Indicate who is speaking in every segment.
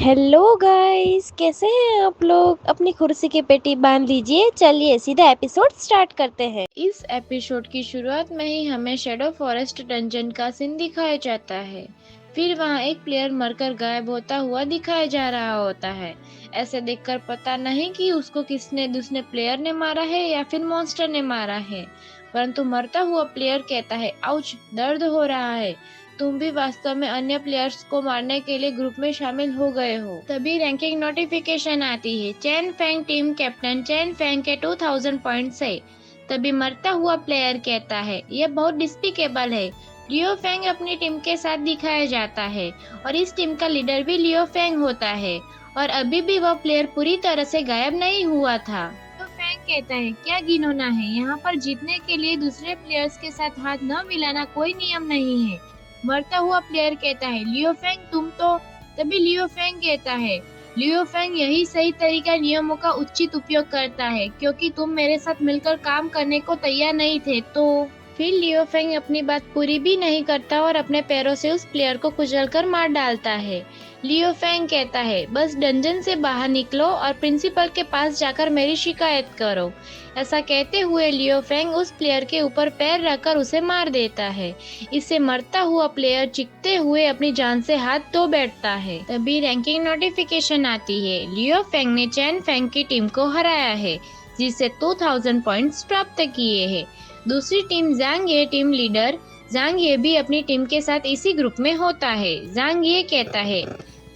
Speaker 1: Hello guys, कैसे हैं आप लोग। अपनी कुर्सी की पेटी बांध लीजिए, चलिए सीधा एपिसोड स्टार्ट करते हैं।
Speaker 2: इस एपिसोड की शुरुआत में ही हमें शैडो फॉरेस्ट डंजन का सीन दिखाया जाता है। फिर वहां एक प्लेयर मरकर गायब होता हुआ दिखाया जा रहा होता है। ऐसे देखकर पता नहीं कि उसको किसने दूसरे प्लेयर ने मारा है या फिर मॉन्स्टर ने मारा है, परंतु मरता हुआ प्लेयर कहता है, आउच, दर्द हो रहा है। तुम भी वास्तव में अन्य प्लेयर्स को मारने के लिए ग्रुप में शामिल हो गए हो। तभी रैंकिंग नोटिफिकेशन आती है, चैन फेंग टीम कैप्टन चैन फेंग के 2000 पॉइंट्स है। तभी मरता हुआ प्लेयर कहता है, यह बहुत डिस्पिकेबल है। लियो फेंग अपनी टीम के साथ दिखाया जाता है और इस टीम का लीडर भी लियो फेंग होता है और अभी भी वह प्लेयर पूरी तरह से गायब नहीं हुआ था। लियो फेंग कहता है, क्या घिनौना है, यहाँ पर जीतने के लिए दूसरे प्लेयर्स के साथ हाथ न मिलाना कोई नियम नहीं है। मरता हुआ प्लेयर कहता है, लियो फेंग तुम तो। तभी लियो फेंग कहता है, लियो फेंग यही सही तरीका नियमों का उचित उपयोग करता है, क्योंकि तुम मेरे साथ मिलकर काम करने को तैयार नहीं थे तो। फिर लियो फेंग अपनी बात पूरी भी नहीं करता और अपने पैरों से उस प्लेयर को कुचलकर मार डालता है। लियो फेंग कहता है, बस डंजन से बाहर निकलो और प्रिंसिपल के पास जाकर मेरी शिकायत करो। ऐसा कहते हुए लियो फेंग उस प्लेयर के ऊपर पैर रखकर उसे मार देता है। इससे मरता हुआ प्लेयर चीखते हुए अपनी जान से हाथ धो बैठता है। तभी रैंकिंग नोटिफिकेशन आती है, लियो फेंग ने चैन फेंग की टीम को हराया है, जिससे 2000 पॉइंट्स प्राप्त किए हैं। दूसरी टीम जांग ये टीम लीडर जांग ये भी अपनी टीम के साथ इसी ग्रुप में होता है। जांग ये कहता है,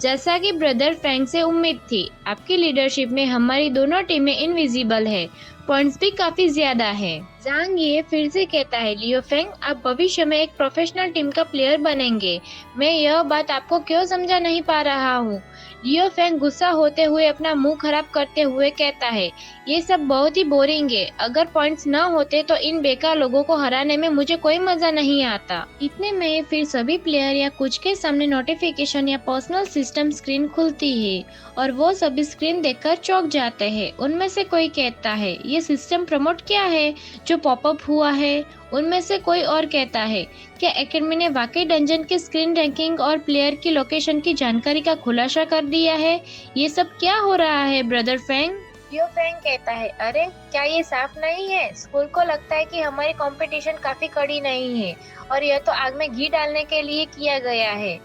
Speaker 2: जैसा कि ब्रदर फ्रैंक से उम्मीद थी, आपकी लीडरशिप में हमारी दोनों टीमें इनविजिबल है, पॉइंट्स भी काफी ज्यादा है। जांग ये फिर से कहता है, लियो फेंग आप भविष्य में एक प्रोफेशनल टीम का प्लेयर बनेंगे। मैं यह बात आपको क्यों समझा नहीं पा रहा हूँ। लियो फेंग गुस्सा होते हुए अपना मुंह खराब करते हुए कहता है, ये सब बहुत ही बोरिंग है। अगर पॉइंट्स न होते तो इन बेकार लोगों को हराने में मुझे कोई मजा नहीं आता। इतने में फिर सभी प्लेयर या कुछ के सामने नोटिफिकेशन या पर्सनल सिस्टम स्क्रीन खुलती है और वो सभी स्क्रीन देखकर चौंक जाते हैं। उनमें से कोई कहता है, ये सिस्टम प्रमोट क्या है जो पॉपअप हुआ है। उनमें से कोई और कहता है, क्या एकेडमी ने वाकई डंजन की स्क्रीन रैंकिंग और प्लेयर की लोकेशन की जानकारी का खुलासा कर दिया है। ये सब क्या हो रहा है ब्रदर फेंग। लियो फेंग कहता है, अरे क्या ये साफ नहीं है। स्कूल को लगता है कि हमारी कंपटीशन काफी कड़ी नहीं है और यह तो आग में घी डालने के लिए किया गया है।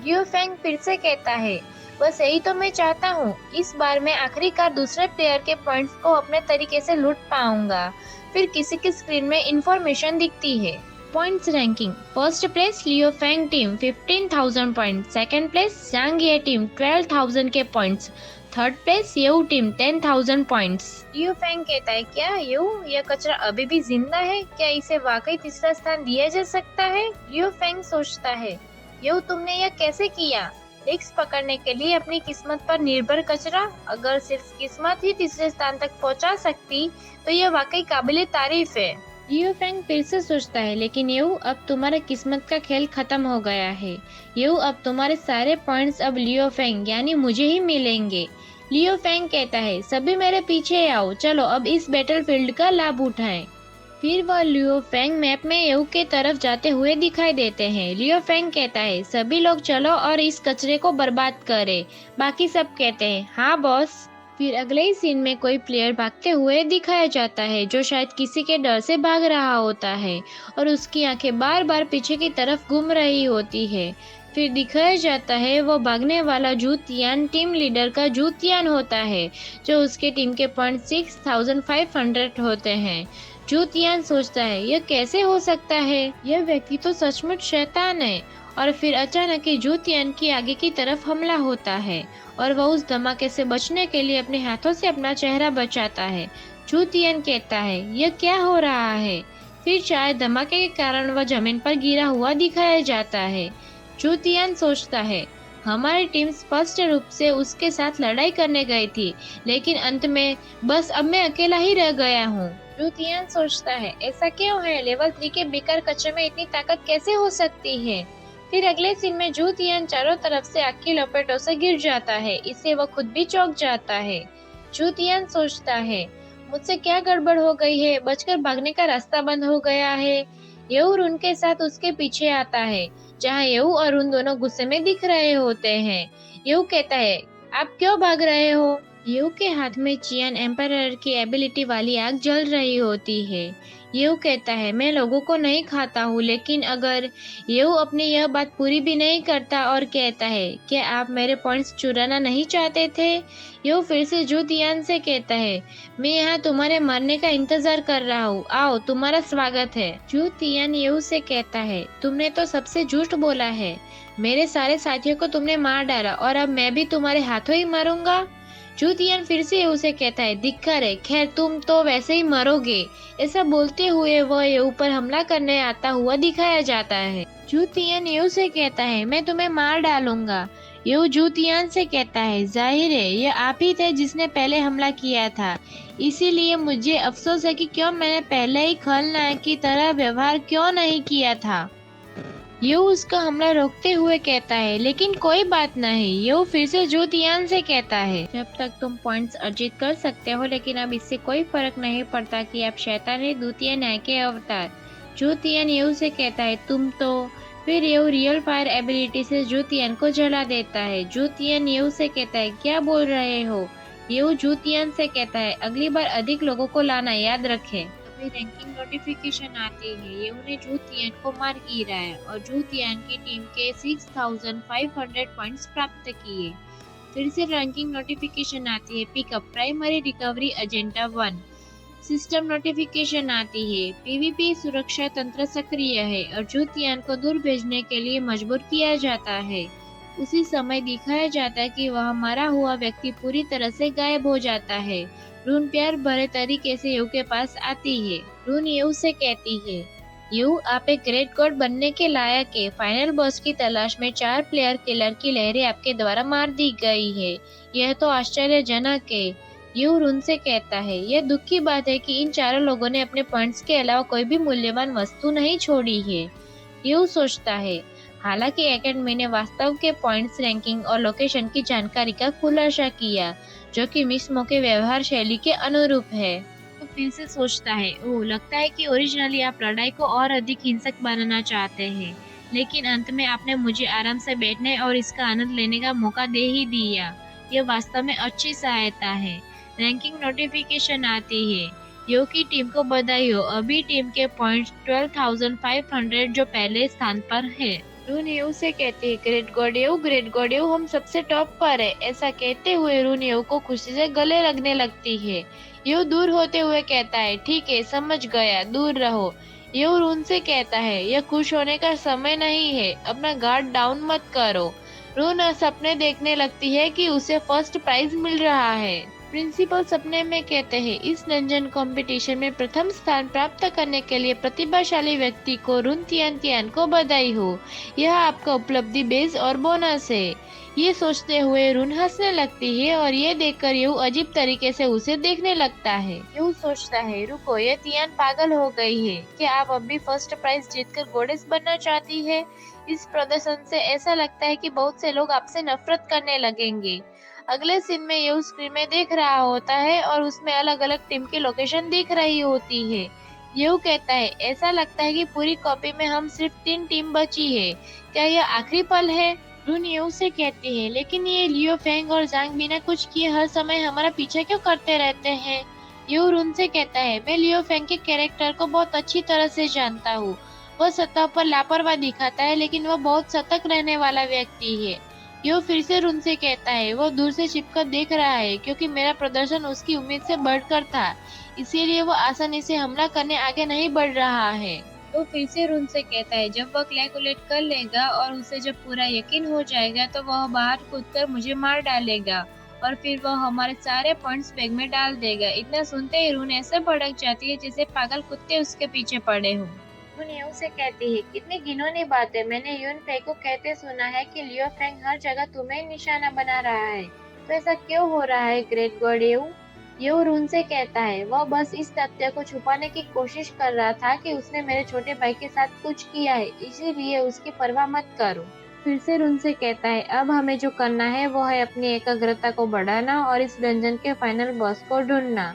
Speaker 2: लियो फेंग फिर से कहता है, बस यही तो मैं चाहता हूँ। इस बार मैं आखिरकार दूसरे प्लेयर के पॉइंट्स को अपने तरीके से लूट पाऊंगा। फिर किसी की स्क्रीन में इंफॉर्मेशन दिखती है। Points ranking, first place Leo Feng team 15,000 point, second place Zhang ये टीम 12,000 के पॉइंट्स, थर्ड प्लेस येऊ टीम 10,000 पॉइंट्स। लियो फेंग कहता है, क्या येऊ यह कचरा अभी भी जिंदा है, क्या इसे वाकई तीसरा स्थान दिया जा सकता है। लियो फेंग सोचता है, येऊ तुमने यह कैसे किया। रिस्क पकड़ने के लिए अपनी किस्मत पर निर्भर कचरा, अगर सिर्फ किस्मत ही तीसरे स्थान तक पहुंचा सकती तो यह वाकई काबिले तारीफ है। लियो फेंग फिर से सोचता है, लेकिन येऊ अब तुम्हारे किस्मत का खेल खत्म हो गया है। येऊ अब तुम्हारे सारे पॉइंट्स अब लियो फेंग यानी मुझे ही मिलेंगे। लियो फेंग कहता है, सभी मेरे पीछे आओ, चलो अब इस बैटलफील्ड का लाभ उठाएं। फिर वह लियो फेंग मैप में येऊ के तरफ जाते हुए दिखाई देते हैं। लियो फेंग कहता है, सभी लोग चलो और इस कचरे को बर्बाद करें। बाकी सब कहते हैं, हाँ बॉस। फिर अगले ही सीन में कोई प्लेयर भागते हुए दिखाया जाता है, जो शायद किसी के डर से भाग रहा होता है और उसकी आंखें बार बार पीछे की तरफ घूम रही होती है। फिर दिखाया जाता है वो भागने वाला जू तियान टीम लीडर का जू तियान होता है, जो उसके टीम के पॉइंट 6,500 होते हैं। जू तियान सोचता है, यह कैसे हो सकता है, यह व्यक्ति तो सचमुच शैतान है। और फिर अचानक ही जू तियान की आगे की तरफ हमला होता है और वह उस धमाके से बचने के लिए अपने हाथों से अपना चेहरा बचाता है। जू तियान कहता है, यह क्या हो रहा है। फिर शायद धमाके के कारण वह जमीन पर गिरा हुआ दिखाया जाता है। जू तियान सोचता है, हमारी टीम स्पष्ट रूप से उसके साथ लड़ाई करने गई थी, लेकिन अंत में बस अब मैं अकेला ही रह गया हूँ। जू तियान सोचता है, ऐसा क्यों है, लेवल 3 के बेकार कचरे में इतनी ताकत कैसे हो सकती है। फिर अगले सीन में जू तियान चारों तरफ से आग की लपेटों से गिर जाता है। इससे वह खुद भी चौंक जाता है। जू तियान सोचता है, मुझसे क्या गड़बड़ हो गई है, बचकर भागने का रास्ता बंद हो गया है। येऊ उनके साथ उसके पीछे आता है, जहाँ येऊ और उन दोनों गुस्से में दिख रहे होते हैं। येऊ कहता है, आप क्यों भाग रहे हो? यू के हाथ में चियन एम्परर की एबिलिटी वाली आग जल रही होती है। यू कहता है, मैं लोगों को नहीं खाता हूँ, लेकिन अगर यू अपनी यह बात पूरी भी नहीं करता और कहता है, क्या आप मेरे पॉइंट्स चुराना नहीं चाहते थे? यू फिर से जू तियान से कहता है, मैं यहाँ तुम्हारे मरने का इंतजार कर रहा हूँ, आओ तुम्हारा स्वागत है। जू तियान यू से कहता है, तुमने तो सबसे झूठ बोला है, मेरे सारे साथियों को तुमने मार डाला और अब मैं भी तुम्हारे हाथों ही मरूंगा। जूतियन फिर से उसे कहता है, धिक्कार है, खैर तुम तो वैसे ही मरोगे। ऐसा बोलते हुए वह ये ऊपर हमला करने आता हुआ दिखाया जाता है। जूतियन यू से कहता है, मैं तुम्हें मार डालूंगा। यू जूतियन से कहता है, जाहिर है ये आप ही थे जिसने पहले हमला किया था, इसीलिए मुझे अफसोस है कि क्यों मैंने पहले ही खलनायक की तरह व्यवहार क्यों नहीं किया था। यू उसका हमला रोकते हुए कहता है, लेकिन कोई बात नहीं। यू फिर से जूतियान से कहता है, जब तक तुम पॉइंट्स अर्जित कर सकते हो, लेकिन अब इससे कोई फर्क नहीं पड़ता कि आप शैतानी द्वितीय न्याय के अवतार। जूतियान यू से कहता है, तुम तो। फिर यू रियल फायर एबिलिटी से जूतियान को जला देता है। जूतियान यू से कहता है, क्या बोल रहे हो? यू जूतियान से कहता है, अगली बार अधिक लोगों को लाना याद रखें। रैंकिंग नोटिफिकेशन आती है, ये उन्हें जूतियान को मार गिराया और जूतियान की टीम के 6500 पॉइंट्स प्राप्त किए। फिर से रैंकिंग नोटिफिकेशन आती है, pickup primary recovery agenda 1। System notification आती है, पीवीपी सुरक्षा तंत्र सक्रिय है और जूतियान को दूर भेजने के लिए मजबूर किया जाता है। उसी समय दिखाया जाता है कि वह मरा हुआ व्यक्ति पूरी तरह से गायब हो जाता है। रून प्यार भरे तरीके से यू के पास आती है। रून यू से कहती है, यू आप एक ग्रेट गॉड बनने के लायक है। फाइनल बॉस की तलाश में 4 प्लेयर किलर की लहरें आपके द्वारा मार दी गई है, यह तो आश्चर्यजनक है। यू रून से कहता है, यह दुख की बात है कि इन चारों लोगों ने अपने पॉइंट्स के अलावा कोई भी मूल्यवान वस्तु नहीं छोड़ी है। यू सोचता है, हालांकि एकेडमी ने वास्तव के पॉइंट्स रैंकिंग और लोकेशन की जानकारी का खुलासा किया, जो कि मिस्मो के व्यवहार शैली के अनुरूप है। तो फिर से सोचता है, ओह लगता है कि ओरिजिनली आप लड़ाई को और अधिक हिंसक बनाना चाहते हैं, लेकिन अंत में आपने मुझे आराम से बैठने और इसका आनंद लेने का मौका दे ही दिया। यह वास्तव में अच्छी सहायता है। रैंकिंग नोटिफिकेशन आती है, यो की टीम को बधाई हो, अभी टीम के पॉइंट 12,500 जो पहले स्थान पर है। रून यू से कहती है, ग्रेट गॉड हम सबसे टॉप पर है। ऐसा कहते हुए रून यू को खुशी से गले लगने लगती है। यू दूर होते हुए कहता है, ठीक है समझ गया, दूर रहो। यू रून से कहता है, यह खुश होने का समय नहीं है, अपना गार्ड डाउन मत करो। रून सपने देखने लगती है कि उसे फर्स्ट प्राइज मिल रहा है। प्रिंसिपल सपने में कहते हैं, इस डंजन कंपटीशन में प्रथम स्थान प्राप्त करने के लिए प्रतिभाशाली व्यक्ति को रून तियान तियान को बधाई हो, यह आपका उपलब्धि बेस और बोनस है। ये सोचते हुए रून हंसने लगती है और ये देखकर यू अजीब तरीके से उसे देखने लगता है। यू सोचता है, रुको, ये तियान पागल हो गई है, क्या आप अब भी फर्स्ट प्राइज जीतकर गोडेस बनना चाहती है? इस प्रदर्शन से ऐसा लगता है कि बहुत से लोग आपसे नफरत करने लगेंगे। अगले सीन में यू स्क्रीन में देख रहा होता है और उसमें अलग अलग टीम की लोकेशन दिख रही होती है। यू कहता है, ऐसा लगता है कि पूरी कॉपी में हम सिर्फ 3 टीम बची है, क्या यह आखिरी पल है? रून यू से कहती है, लेकिन ये लियो फेंग और जांग बिना कुछ किए हर समय हमारा पीछा क्यों करते रहते हैं? यू रून से कहता है, मैं लियो फेंग के कैरेक्टर को बहुत अच्छी तरह से जानता हूँ। वह सतह पर लापरवाही दिखाता है, लेकिन वह बहुत सतर्क रहने वाला व्यक्ति है। यो फिर से रून से कहता है, वो दूर से छिपकर देख रहा है, क्योंकि मेरा प्रदर्शन उसकी उम्मीद से बढ़कर था, इसीलिए वो आसानी से हमला करने आगे नहीं बढ़ रहा है। तो फिर से रून से कहता है, जब वह कैलकुलेट कर लेगा और उसे जब पूरा यकीन हो जाएगा तो वह बाहर कूदकर मुझे मार डालेगा और फिर वह हमारे सारे पॉइंट्स बैग में डाल देगा। इतना सुनते ही रून ऐसे भड़क जाती है जैसे पागल कुत्ते उसके पीछे पड़े हों। रून यू से कहती है, कितनी घिनौनी बात है, मैंने यून फे को कहते सुना है कि लियो फेंग हर जगह तुम्हें निशाना बना रहा है, तो ऐसा क्यों हो रहा है ग्रेट गॉड? यू रून से कहता है, वह बस इस तथ्य को छुपाने की कोशिश कर रहा था कि उसने मेरे छोटे भाई के साथ कुछ किया है, इसीलिए उसकी परवाह मत करो। फिर से रून से कहता है, अब हमें जो करना है वो है अपनी एकाग्रता को बढ़ाना और इस डंजन के फाइनल बॉस को ढूंढना।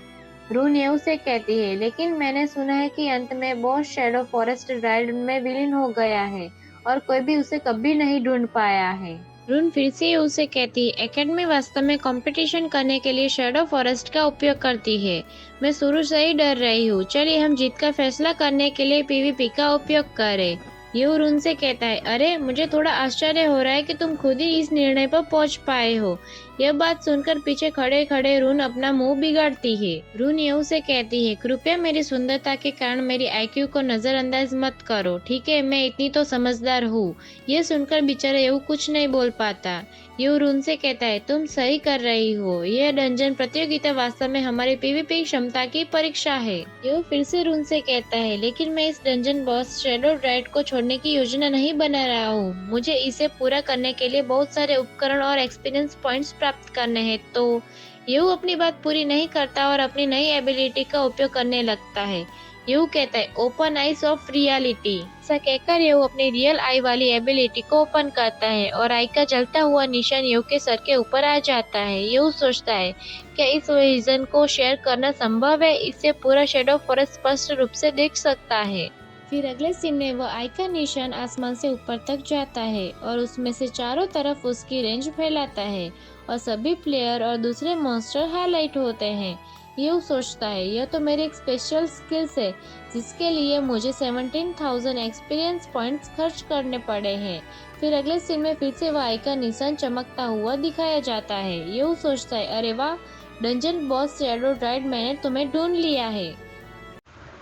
Speaker 2: रून यू से कहती है, लेकिन मैंने सुना है कि अंत में बॉस शैडो फॉरेस्ट ड्राइड में विलीन हो गया है और कोई भी उसे कभी नहीं ढूंढ पाया है। रून फिर से उसे कहती है, एकेडमी वास्तव में कंपटीशन करने के लिए शैडो फॉरेस्ट का उपयोग करती है। मैं शुरू से ही डर रही हूँ। चलिए हम जीत का फैसला करने के लिए पीवीपी का उपयोग करें। यू रून से कहता है, अरे मुझे थोड़ा आश्चर्य हो रहा है कि तुम खुद ही इस निर्णय पर पहुंच पाए हो। यह बात सुनकर पीछे खड़े खड़े रून अपना मुंह बिगाड़ती है। रून यू से कहती है, कृपया मेरी सुंदरता के कारण मेरी आईक्यू को नजरअंदाज मत करो, ठीक है? मैं इतनी तो समझदार हूँ। यह सुनकर बेचारा यू कुछ नहीं बोल पाता। यू रून से कहता है, तुम सही कर रही हो। यह डंजन प्रतियोगिता वास्तव में हमारी पीवीपी क्षमता की परीक्षा है। यू फिर से रून से कहता है, लेकिन मैं इस डंजन बॉस शैडो ड्राइड को छोड़ने की योजना नहीं बना रहा हूँ। मुझे इसे पूरा करने के लिए बहुत सारे उपकरण और एक्सपीरियंस पॉइंट्स प्राप्त करने हैं। तो यू अपनी बात पूरी नहीं करता और अपनी नई एबिलिटी का उपयोग करने लगता है। यू कहता है, ओपन आईज ऑफ रियलिटी। ऐसा कहकर यू अपनी रियल आई वाली एबिलिटी को ओपन करता है और आई का जलता हुआ निशान यू के सर के ऊपर आ जाता है। यू सोचता है, क्या इस विजन को शेयर करना संभव है? इससे पूरा शैडो फॉरेस्ट स्पष्ट रूप से देख सकता है। फिर अगले सीन में वह आई का निशान आसमान से ऊपर तक जाता है और उसमें से चारों तरफ उसकी रेंज फैलाता है और सभी प्लेयर और दूसरे मॉन्स्टर हाईलाइट होते हैं। यू सोचता है, यह तो मेरी एक स्पेशल स्किल्स है जिसके लिए मुझे 17,000 एक्सपीरियंस पॉइंट्स खर्च करने पड़े हैं। फिर अगले सीन में फिर से वह आई का निशान चमकता हुआ दिखाया जाता है। यू सोचता है, अरे वाह, डंजन बॉस शैडो ड्राइड, मैंने तुम्हें ढूंढ लिया है।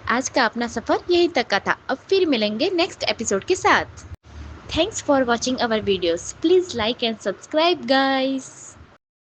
Speaker 1: आज का अपना सफर यहीं तक का था। अब फिर मिलेंगे नेक्स्ट एपिसोड के साथ। Thanks for watching our videos. Please like and subscribe guys.